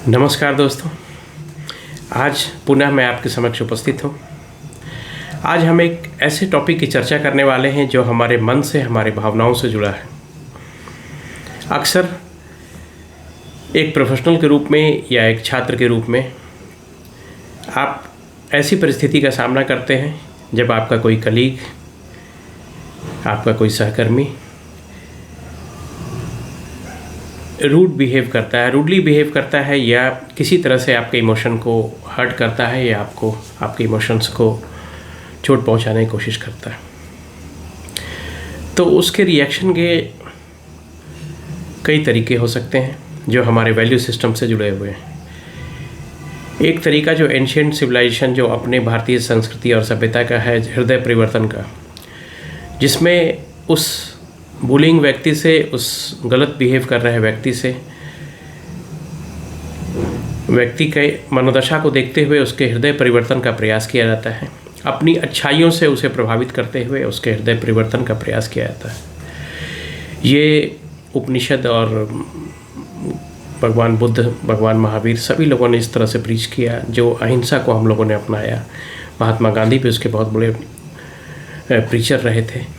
नमस्कार दोस्तों, आज पुनः मैं आपके समक्ष उपस्थित हूँ। आज हम एक ऐसे टॉपिक की चर्चा करने वाले हैं जो हमारे मन से, हमारी भावनाओं से जुड़ा है। अक्सर एक प्रोफेशनल के रूप में या एक छात्र के रूप में आप ऐसी परिस्थिति का सामना करते हैं जब आपका कोई कलीग, आपका कोई सहकर्मी रूडली बिहेव करता है या किसी तरह से आपके इमोशन को हर्ट करता है या आपको आपके इमोशंस को चोट पहुंचाने की कोशिश करता है। तो उसके रिएक्शन के कई तरीके हो सकते हैं जो हमारे वैल्यू सिस्टम से जुड़े हुए हैं। एक तरीका जो एंशिएंट सिविलाइजेशन, जो अपने भारतीय संस्कृति और सभ्यता का है, हृदय परिवर्तन का, जिसमें उस बुलिंग व्यक्ति से, उस गलत बिहेव कर रहे व्यक्ति से, व्यक्ति के मनोदशा को देखते हुए उसके हृदय परिवर्तन का प्रयास किया जाता है। अपनी अच्छाइयों से उसे प्रभावित करते हुए उसके हृदय परिवर्तन का प्रयास किया जाता है। ये उपनिषद और भगवान बुद्ध, भगवान महावीर, सभी लोगों ने इस तरह से प्रीच किया। जो अहिंसा को हम लोगों ने अपनाया, महात्मा गांधी भी उसके बहुत बड़े प्रीचर रहे थे।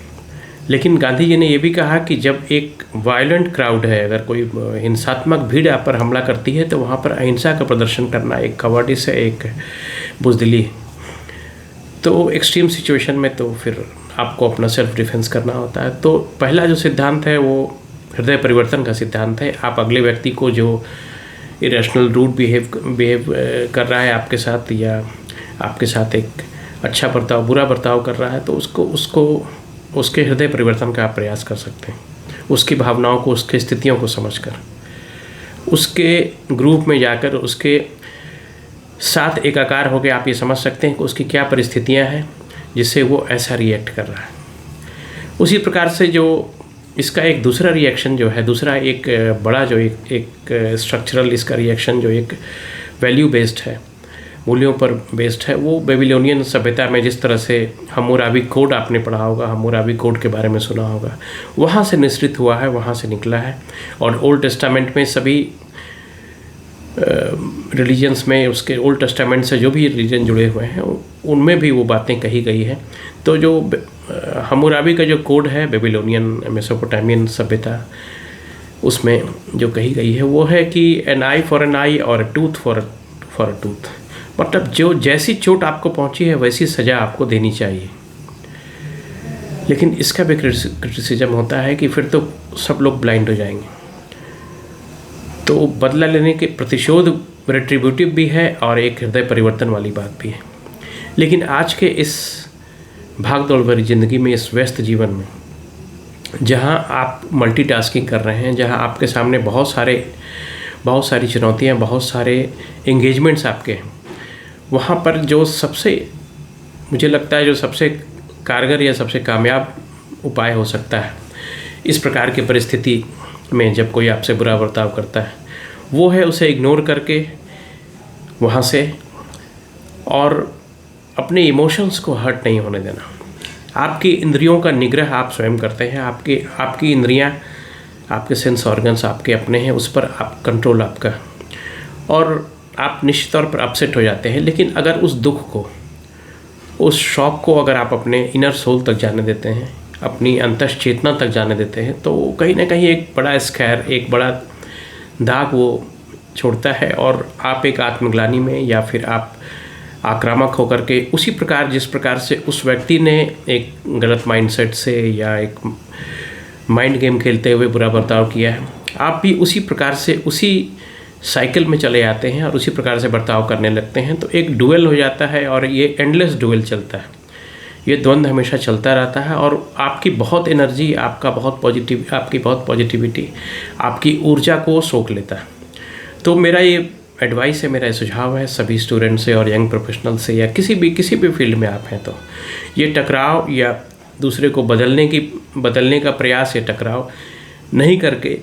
लेकिन गांधी जी ने यह भी कहा कि जब एक वायलेंट क्राउड है, अगर कोई हिंसात्मक भीड़ आप पर हमला करती है, तो वहाँ पर अहिंसा का प्रदर्शन करना एक कवाडिस है, एक बुज़दिली है। तो एक्सट्रीम सिचुएशन में तो फिर आपको अपना सेल्फ डिफेंस करना होता है। तो पहला जो सिद्धांत है वो हृदय परिवर्तन का सिद्धांत है। आप अगले व्यक्ति को जो इरेशनल रूड बिहेव कर रहा है आपके साथ, या आपके साथ एक अच्छा बर्ताव, बुरा बर्ताव कर रहा है, तो उसको उसके हृदय परिवर्तन का आप प्रयास कर सकते हैं। उसकी भावनाओं को, उसकी स्थितियों को समझकर, उसके ग्रुप में जाकर, उसके साथ एकाकार होकर आप ये समझ सकते हैं कि उसकी क्या परिस्थितियां हैं जिससे वो ऐसा रिएक्ट कर रहा है। उसी प्रकार से जो इसका एक दूसरा रिएक्शन जो है, दूसरा एक बड़ा जो एक स्ट्रक्चरल इसका रिएक्शन जो एक वैल्यू बेस्ड है, मूल्यों पर बेस्ड है, वो बेबीलोनियन सभ्यता में जिस तरह से हम्मुराबी कोड आपने पढ़ा होगा, हम्मुराबी कोड के बारे में सुना होगा, वहाँ से निश्रित हुआ है, वहाँ से निकला है। और ओल्ड टेस्टामेंट में सभी रिलीजन्स में, उसके ओल्ड टेस्टामेंट से जो भी रिलीजन जुड़े हुए हैं उनमें भी वो बातें कही गई हैं। तो जो हम्मुराबी का जो कोड है, बेबीलोनियन मेसोपोटामियन सभ्यता, उसमें जो कही गई है वो है कि एन आई फॉर एन आई और अ टूथ फॉर अ टूथ। मतलब जो जैसी चोट आपको पहुंची है वैसी सज़ा आपको देनी चाहिए। लेकिन इसका भी क्रिटिसिज्म होता है कि फिर तो सब लोग ब्लाइंड हो जाएंगे। तो बदला लेने के प्रतिशोध रेट्रीब्यूटिव भी है और एक हृदय परिवर्तन वाली बात भी है। लेकिन आज के इस भागदौड़ भरी ज़िंदगी में, इस व्यस्त जीवन में, जहां आप मल्टीटास्किंग कर रहे हैं, जहां आपके सामने बहुत सारी चुनौतियां, बहुत सारे एंगेजमेंट्स आपके हैं, वहाँ पर जो सबसे, मुझे लगता है जो सबसे कारगर या सबसे कामयाब उपाय हो सकता है इस प्रकार की परिस्थिति में, जब कोई आपसे बुरा बर्ताव करता है, वो है उसे इग्नोर करके वहाँ से, और अपने इमोशंस को हर्ट नहीं होने देना। आपकी इंद्रियों का निग्रह आप स्वयं करते हैं। आपकी इंद्रियाँ, आपके सेंस ऑर्गन्स आपके अपने हैं, उस पर आप कंट्रोल आपका, और आप निश्चित तौर पर अपसेट हो जाते हैं। लेकिन अगर उस दुख को, उस शॉक को अगर आप अपने इनर सोल तक जाने देते हैं, अपनी अंतस चेतना तक जाने देते हैं, तो कहीं ना कहीं एक बड़ा स्कैर, एक बड़ा दाग वो छोड़ता है। और आप एक आत्मग्लानि में, या फिर आप आक्रामक होकर के उसी प्रकार, जिस प्रकार से उस व्यक्ति ने एक गलत माइंडसेट से या एक माइंड गेम खेलते हुए बुरा बर्ताव किया है, आप भी उसी प्रकार से उसी साइकिल में चले आते हैं और उसी प्रकार से बर्ताव करने लगते हैं। तो एक डुएल हो जाता है, और ये एंडलेस डुएल चलता है। ये द्वंद्व हमेशा चलता रहता है, और आपकी बहुत एनर्जी, आपकी बहुत पॉजिटिविटी, आपकी ऊर्जा को सोख लेता है। तो मेरा ये एडवाइस है, मेरा ये सुझाव है सभी स्टूडेंट से और यंग प्रोफेशनल से, या किसी भी फील्ड में आप हैं, तो ये टकराव या दूसरे को बदलने का प्रयास या टकराव नहीं करके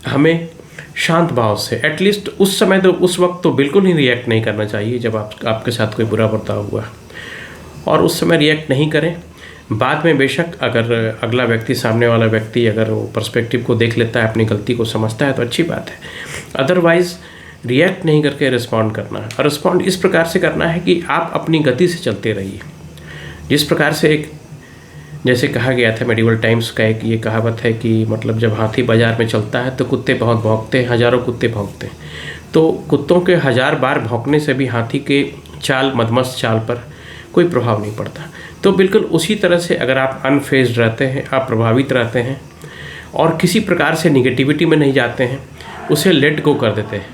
हमें शांत भाव से, एटलीस्ट उस समय तो, उस वक्त तो बिल्कुल ही रिएक्ट नहीं करना चाहिए जब आपके साथ कोई बुरा बर्ताव हुआ, और उस समय रिएक्ट नहीं करें। बाद में बेशक अगर अगला व्यक्ति, सामने वाला व्यक्ति अगर वो पर्सपेक्टिव को देख लेता है, अपनी गलती को समझता है, तो अच्छी बात है। अदरवाइज़ रिएक्ट नहीं करके रिस्पॉन्ड करना है। और रिस्पॉन्ड इस प्रकार से करना है कि आप अपनी गति से चलते रहिए। जिस प्रकार से एक जैसे कहा गया था, मेडिवल टाइम्स का एक ये कहावत है कि मतलब जब हाथी बाजार में चलता है तो कुत्ते बहुत भौंकते हैं, हज़ारों कुत्ते भौंकते हैं। तो कुत्तों के 1000 बार भौंकने से भी हाथी के चाल, मदमस्त चाल पर कोई प्रभाव नहीं पड़ता। तो बिल्कुल उसी तरह से अगर आप अनफेज्ड रहते हैं, आप प्रभावित रहते हैं और किसी प्रकार से निगेटिविटी में नहीं जाते हैं, उसे लेट गो कर देते हैं,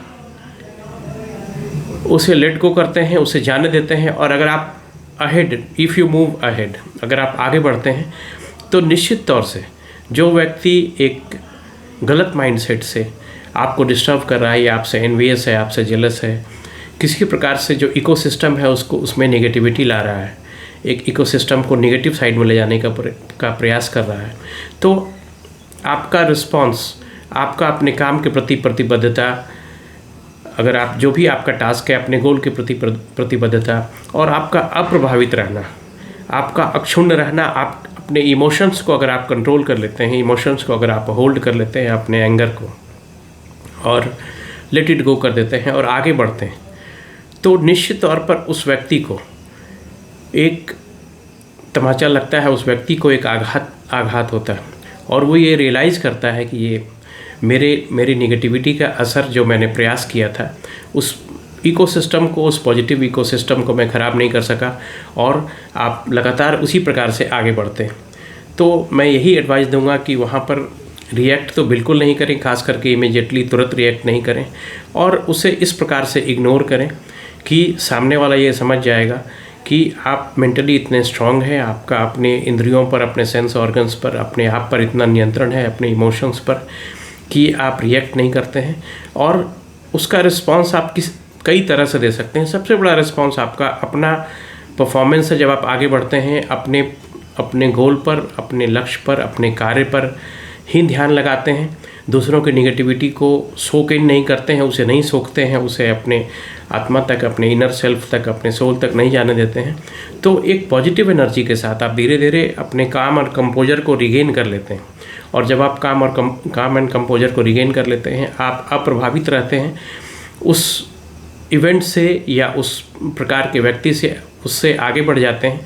उसे लेट गो करते हैं, उसे जाने देते हैं। और अगर आप ahead, if you move ahead, अगर आप आगे बढ़ते हैं तो निश्चित तौर से जो व्यक्ति एक गलत माइंडसेट से आपको डिस्टर्ब कर रहा है या आपसे एनवियस है, आपसे जेलस है, किसी प्रकार से जो इकोसिस्टम है उसको उसमें नेगेटिविटी ला रहा है, एक इकोसिस्टम को नेगेटिव साइड में ले जाने का प्रयास कर रहा है, तो आपका रिस्पॉन्स, आपका अपने काम के प्रति प्रतिबद्धता, अगर आप जो भी आपका टास्क है, अपने गोल के प्रति प्रतिबद्धता और आपका अप्रभावित रहना, आपका अक्षुण्ण रहना, आप अपने इमोशंस को अगर आप कंट्रोल कर लेते हैं, इमोशंस को अगर आप होल्ड कर लेते हैं, अपने एंगर को, और लेट इट गो कर देते हैं और आगे बढ़ते हैं, तो निश्चित तौर पर उस व्यक्ति को एक तमाचा लगता है, उस व्यक्ति को एक आघात होता है और वो ये रियलाइज़ करता है कि ये मेरी नेगेटिविटी का असर जो मैंने प्रयास किया था, उस इकोसिस्टम को, उस पॉजिटिव इकोसिस्टम को मैं ख़राब नहीं कर सका और आप लगातार उसी प्रकार से आगे बढ़ते हैं। तो मैं यही एडवाइस दूंगा कि वहाँ पर रिएक्ट तो बिल्कुल नहीं करें, खास करके इमीडिएटली तुरंत रिएक्ट नहीं करें और उसे इस प्रकार से इग्नोर करें कि सामने वाला ये समझ जाएगा कि आप मेंटली इतने स्ट्रांग हैं, आपका अपने इंद्रियों पर, अपने सेंस ऑर्गन्स पर, अपने आप पर इतना नियंत्रण है, अपने इमोशंस पर, कि आप रिएक्ट नहीं करते हैं और उसका रिस्पांस आप कई तरह से दे सकते हैं। सबसे बड़ा रिस्पांस आपका अपना परफॉर्मेंस है। जब आप आगे बढ़ते हैं, अपने गोल पर, अपने लक्ष्य पर, अपने कार्य पर ही ध्यान लगाते हैं, दूसरों की निगेटिविटी को सोक इन नहीं करते हैं, उसे नहीं सोखते हैं, उसे अपने आत्मा तक, अपने इनर सेल्फ तक, अपने सोल तक नहीं जाने देते हैं, तो एक पॉजिटिव एनर्जी के साथ आप धीरे धीरे अपने काम और कंपोजर को रिगेन कर लेते हैं। और जब आप काम एंड कंपोजर को रिगेन कर लेते हैं, आप अप्रभावित रहते हैं उस इवेंट से या उस प्रकार के व्यक्ति से, उससे आगे बढ़ जाते हैं,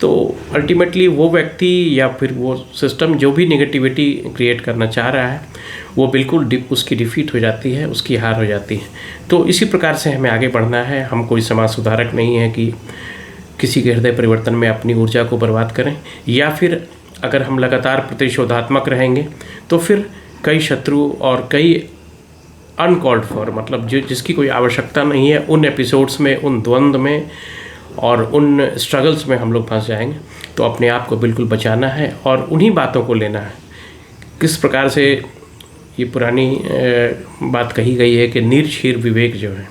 तो अल्टीमेटली वो व्यक्ति या फिर वो सिस्टम जो भी नेगेटिविटी क्रिएट करना चाह रहा है, वो बिल्कुल उसकी डिफीट हो जाती है, उसकी हार हो जाती है। तो इसी प्रकार से हमें आगे बढ़ना है। हम कोई समाज सुधारक नहीं है कि किसी के हृदय परिवर्तन में अपनी ऊर्जा को बर्बाद करें, या फिर अगर हम लगातार प्रतिशोधात्मक रहेंगे तो फिर कई शत्रु और कई अनकॉल्ड फॉर, मतलब जिसकी कोई आवश्यकता नहीं है, उन एपिसोड्स में, उन द्वंद्व में और उन स्ट्रगल्स में हम लोग फंस जाएंगे। तो अपने आप को बिल्कुल बचाना है और उन्हीं बातों को लेना है। किस प्रकार से ये पुरानी बात कही गई है कि नीर क्षीर विवेक जो है,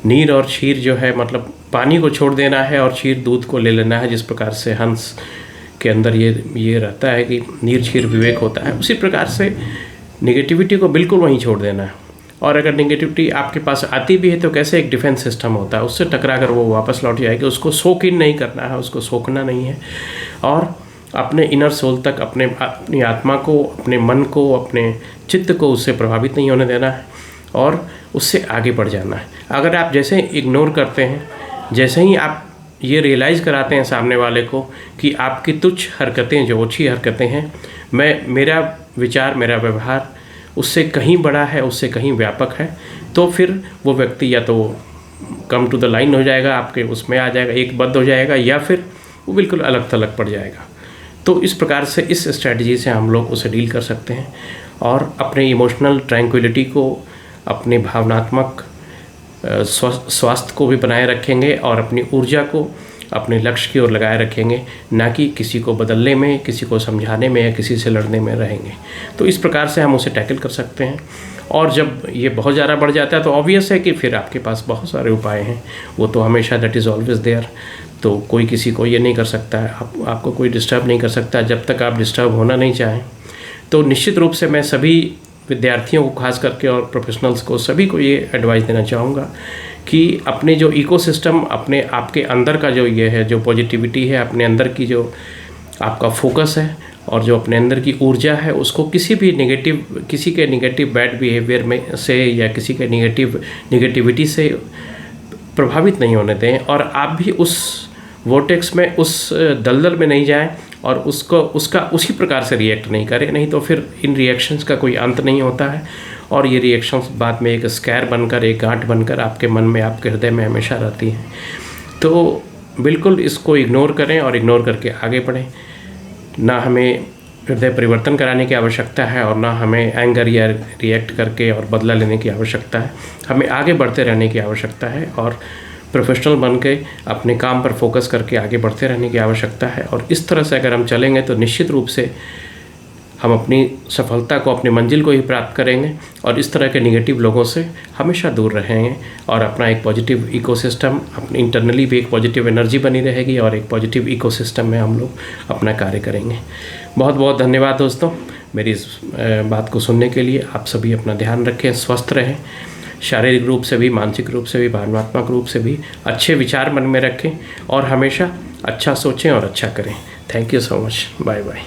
नीर और क्षीर जो है मतलब पानी को छोड़ देना है और क्षीर दूध को ले लेना है। जिस प्रकार से हंस के अंदर ये रहता है कि नीर क्षीर विवेक होता है, उसी प्रकार से नेगेटिविटी को बिल्कुल वहीं छोड़ देना है। और अगर नेगेटिविटी आपके पास आती भी है तो कैसे एक डिफेंस सिस्टम होता है, उससे टकरा कर वो वापस लौट जाएगी। उसको सोक इन नहीं करना है, उसको सोखना नहीं है और अपने इनर सोल तक, अपनी आत्मा को, अपने मन को, अपने चित्त को उससे प्रभावित नहीं होने देना है और उससे आगे बढ़ जाना है। अगर आप जैसे इग्नोर करते हैं, जैसे ही आप ये रियलाइज़ कराते हैं सामने वाले को कि आपकी तुच्छ हरकतें, जो ओछी हरकतें हैं, मेरा विचार, मेरा व्यवहार उससे कहीं बड़ा है, उससे कहीं व्यापक है, तो फिर वो व्यक्ति या तो कम टू द लाइन हो जाएगा, आपके उसमें आ जाएगा, एक बद्ध हो जाएगा, या फिर वो बिल्कुल अलग थलग पड़ जाएगा। तो इस प्रकार से, इस स्ट्रेटजी से हम लोग उसे डील कर सकते हैं और अपने इमोशनल ट्रैंक्विलिटी को, अपने भावनात्मक स्वास्थ्य को भी बनाए रखेंगे और अपनी ऊर्जा को अपने लक्ष्य की ओर लगाए रखेंगे, ना कि किसी को बदलने में, किसी को समझाने में या किसी से लड़ने में रहेंगे। तो इस प्रकार से हम उसे टैकल कर सकते हैं। और जब ये बहुत ज़्यादा बढ़ जाता है तो ऑब्वियस है कि फिर आपके पास बहुत सारे उपाय हैं, वो तो हमेशा, दैट इज़ ऑलवेज देयर। तो कोई किसी को ये नहीं कर सकता है, आपको कोई डिस्टर्ब नहीं कर सकता जब तक आप डिस्टर्ब होना नहीं चाहें। तो निश्चित रूप से मैं सभी विद्यार्थियों को खास करके और प्रोफेशनल्स को, सभी को ये एडवाइस देना चाहूँगा कि अपने जो इकोसिस्टम, अपने आपके अंदर का जो ये है, जो पॉजिटिविटी है, अपने अंदर की जो आपका फोकस है, और जो अपने अंदर की ऊर्जा है उसको किसी के नेगेटिव बैड बिहेवियर में से या किसी के नेगेटिविटी से प्रभावित नहीं होने दें, और आप भी उस वोर्टेक्स में, उस दलदल में नहीं जाएं और उसका उसी प्रकार से रिएक्ट नहीं करें। नहीं तो फिर इन रिएक्शंस का कोई अंत नहीं होता है और ये रिएक्शंस बाद में एक स्कैर बनकर, एक गांठ बनकर आपके मन में, आपके हृदय में हमेशा रहती हैं। तो बिल्कुल इसको इग्नोर करें और इग्नोर करके आगे बढ़ें। ना हमें हृदय परिवर्तन कराने की आवश्यकता है और ना हमें एंगर या रिएक्ट करके और बदला लेने की आवश्यकता है। हमें आगे बढ़ते रहने की आवश्यकता है और प्रोफेशनल बन के अपने काम पर फोकस करके आगे बढ़ते रहने की आवश्यकता है। और इस तरह से अगर हम चलेंगे तो निश्चित रूप से हम अपनी सफलता को, अपनी मंजिल को ही प्राप्त करेंगे और इस तरह के नेगेटिव लोगों से हमेशा दूर रहेंगे और अपना एक पॉजिटिव इकोसिस्टम, अपनी इंटरनली भी एक पॉजिटिव एनर्जी बनी रहेगी और एक पॉजिटिव इकोसिस्टम में हम लोग अपना कार्य करेंगे। बहुत बहुत धन्यवाद दोस्तों मेरी इस बात को सुनने के लिए। आप सभी अपना ध्यान रखें, स्वस्थ रहें, शारीरिक रूप से भी, मानसिक रूप से भी, भावनात्मक रूप से भी अच्छे विचार मन में रखें और हमेशा अच्छा सोचें और अच्छा करें। Thank you so much. Bye bye.